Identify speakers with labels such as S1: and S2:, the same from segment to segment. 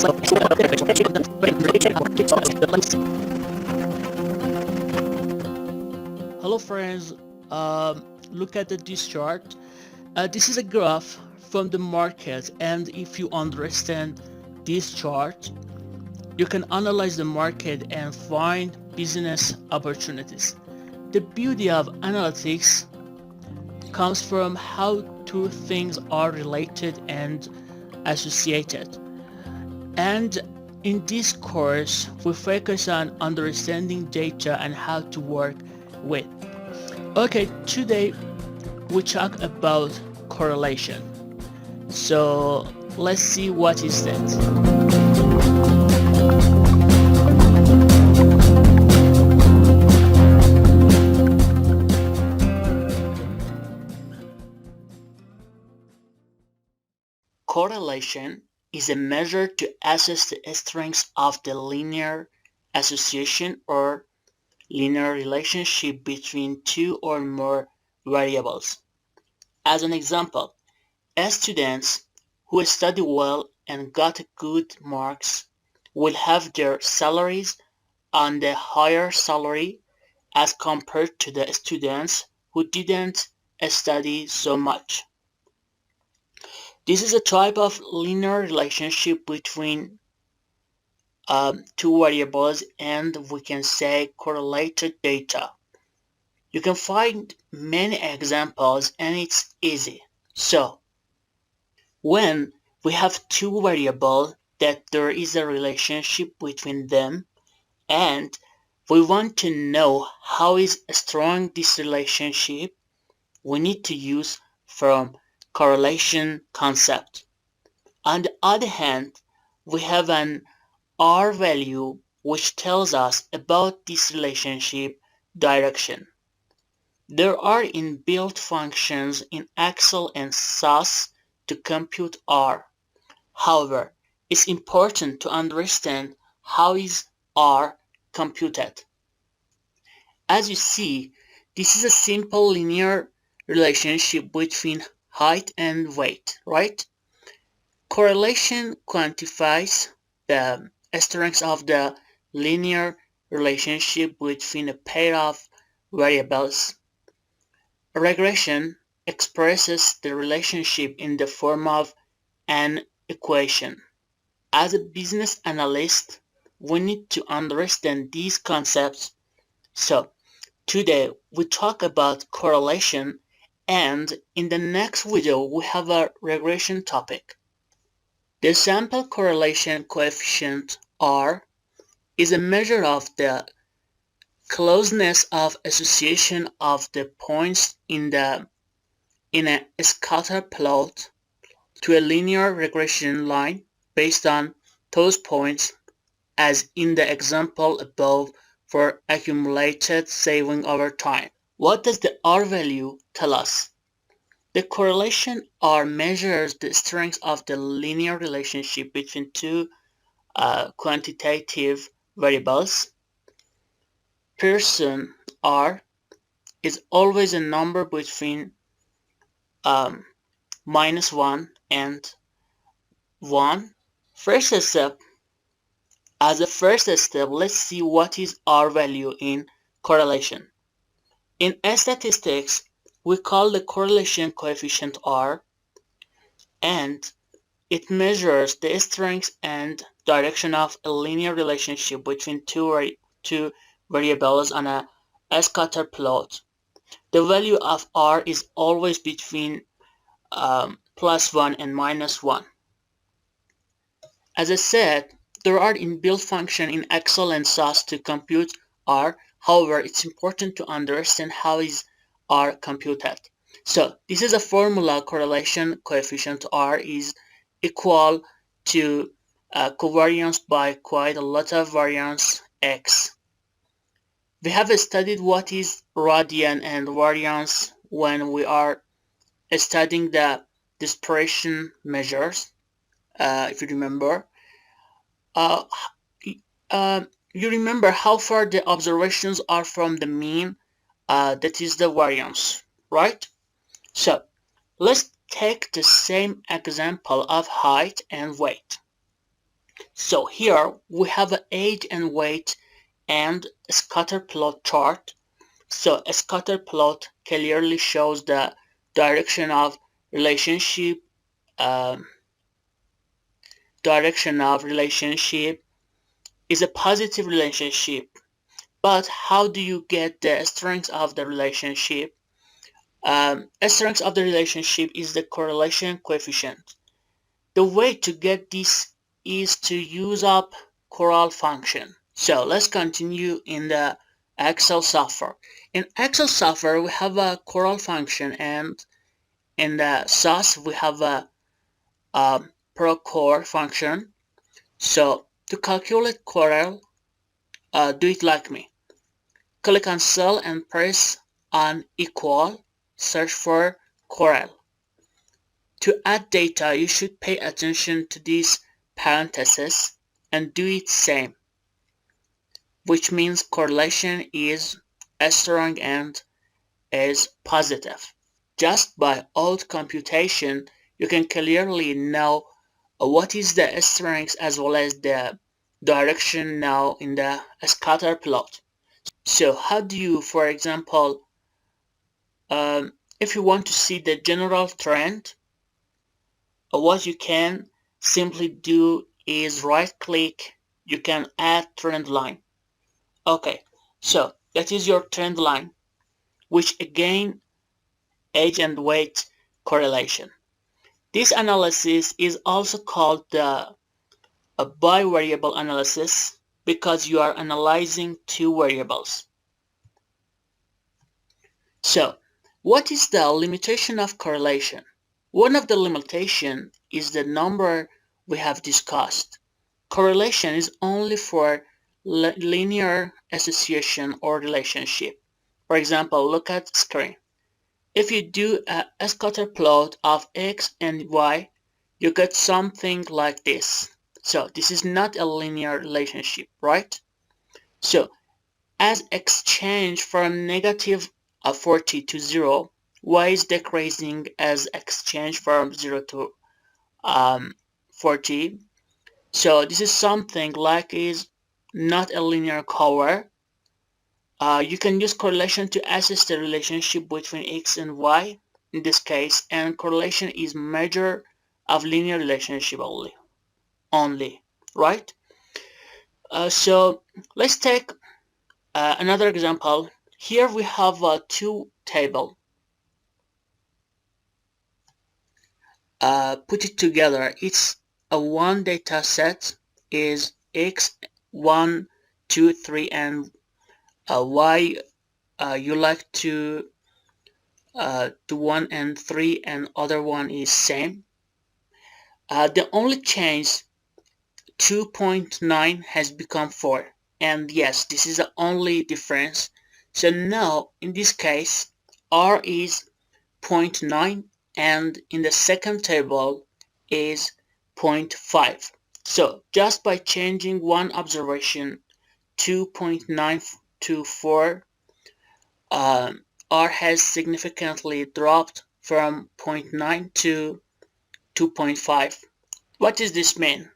S1: Hello friends, look at this chart. This is a graph from the market, and if you understand this chart, you can analyze the market and find business opportunities. The beauty of analytics comes from how two things are related and associated. And in this course, we focus on understanding data and how to work with. Okay, today we talk about correlation. So let's see what is that. Correlation is a measure to assess the strength of the linear association or linear relationship between two or more variables. As an example, students who study well and got good marks will have their salaries on the higher salary as compared to the students who didn't study so much. This is a type of linear relationship between two variables, and we can say correlated data. You can find many examples and it's easy. So, when we have two variables that there is a relationship between them and we want to know how is strong this relationship, we need to use from correlation concept. On the other hand, we have an R value which tells us about this relationship direction. There are inbuilt functions in Excel and SAS to compute R. However, it's important to understand how is R computed. As you see, this is a simple linear relationship between height and weight, right? Correlation quantifies the strength of the linear relationship between a pair of variables. Regression expresses the relationship in the form of an equation. As a business analyst, we need to understand these concepts. So, today we talk about correlation, and in the next video we have a regression topic. The sample correlation coefficient R is a measure of the closeness of association of the points in a scatter plot to a linear regression line based on those points, as in the example above, for accumulated saving over time. What does the R value tell us? The correlation R measures the strength of the linear relationship between two quantitative variables. Pearson R is always a number between -1 and 1. As a first step, let's see what is R value in correlation. In statistics, we call the correlation coefficient R, and it measures the strength and direction of a linear relationship between two variables on a scatter plot. The value of R is always between +1 and -1. As I said, there are inbuilt functions in Excel and SAS to compute R. However, it's important to understand how is R computed. So this is a formula. Correlation coefficient R is equal to covariance by quite a lot of variance X. We have studied what is radian and variance when we are studying the dispersion measures, if you remember. Uh, you remember how far the observations are from the mean, that is the variance, right? So let's take the same example of height and weight. So here we have an age and weight and a scatter plot chart. So a scatter plot clearly shows the direction of relationship um, is a positive relationship. But how do you get the strength of the relationship? A strength of the relationship is the correlation coefficient. The way to get this is to use up corral function. So let's continue in the Excel software. In Excel software, we have a corral function, and in the SAS, we have a procore function. So to calculate corral, do it like me. Click on cell and press on equal, search for corral. To add data, you should pay attention to these parentheses and do it same, which means correlation is strong and is positive. Just by auto computation, you can clearly know what is the strength as well as the direction now in the scatter plot. So how do you, for example, if you want to see the general trend, what you can simply do is right click, you can add trend line. Okay, so that is your trend line, which again age and weight correlation. This analysis is also called the a bivariable analysis because you are analyzing two variables. So, what is the limitation of correlation? One of the limitations is the number we have discussed. Correlation is only for linear association or relationship. For example, look at screen. If you do a scatter plot of x and y, you get something like this. So this is not a linear relationship, right? So as x change from negative 40 to 0, y is decreasing as x change from 0 to 40. So this is something like is not a linear curve. You can use correlation to assess the relationship between x and y in this case, and correlation is measure of linear relationship only, right? So let's take another example. Here we have two table. Put it together. It's a one data set is x 1, 2, 3, and y you like to 1 and 3, and other one is same. The only change 2.9 has become 4, and yes, this is the only difference. So now in this case r is 0.9 and in the second table is 0.5. So just by changing one observation 2.9 to 4, R has significantly dropped from 0.9 to 2.5. What does this mean?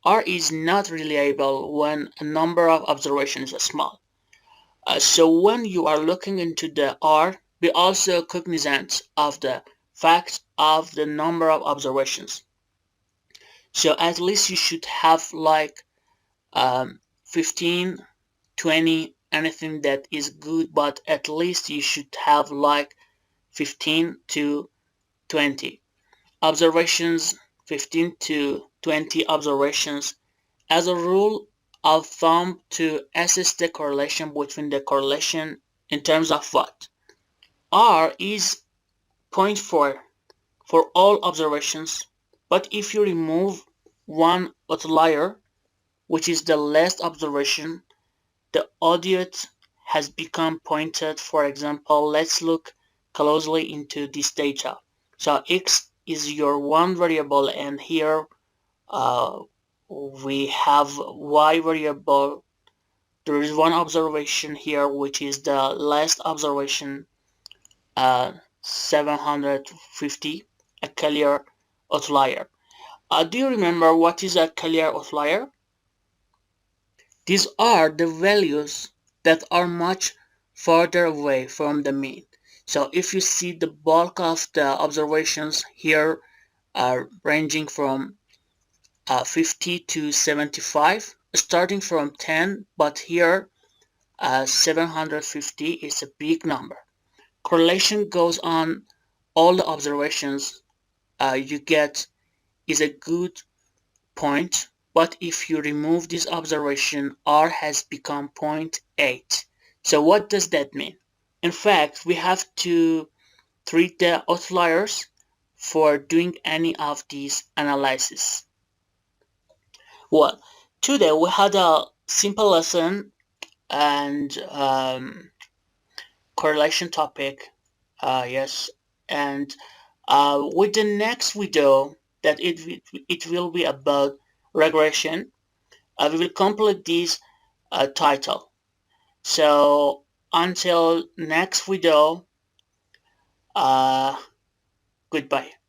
S1: R is not reliable when a number of observations are small. So when you are looking into the R, be also cognizant of the fact of the number of observations. So at least you should have like 15, 20, anything that is good, but at least you should have like 15 to 20 observations, 15 to 20 observations as a rule of thumb to assess the correlation between the correlation in terms of what? R is zero point 0.4 for all observations, but if you remove one outlier, which is the last observation, the audit has become pointed. For example, let's look closely into this data. So x is your one variable, and here we have y variable. There is one observation here, which is the last observation, 750, a clear outlier. Do you remember what is a clear outlier? These are the values that are much farther away from the mean. So if you see the bulk of the observations here are ranging from 50 to 75, starting from 10, but here 750 is a big number. Correlation goes on all the observations you get is a good point, but if you remove this observation, R has become 0.8. So what does that mean? In fact, we have to treat the outliers for doing any of these analysis. Well, today we had a simple lesson and correlation topic. Yes, and with the next video that it will be about regression, we will complete this title. So until next video, uh, goodbye.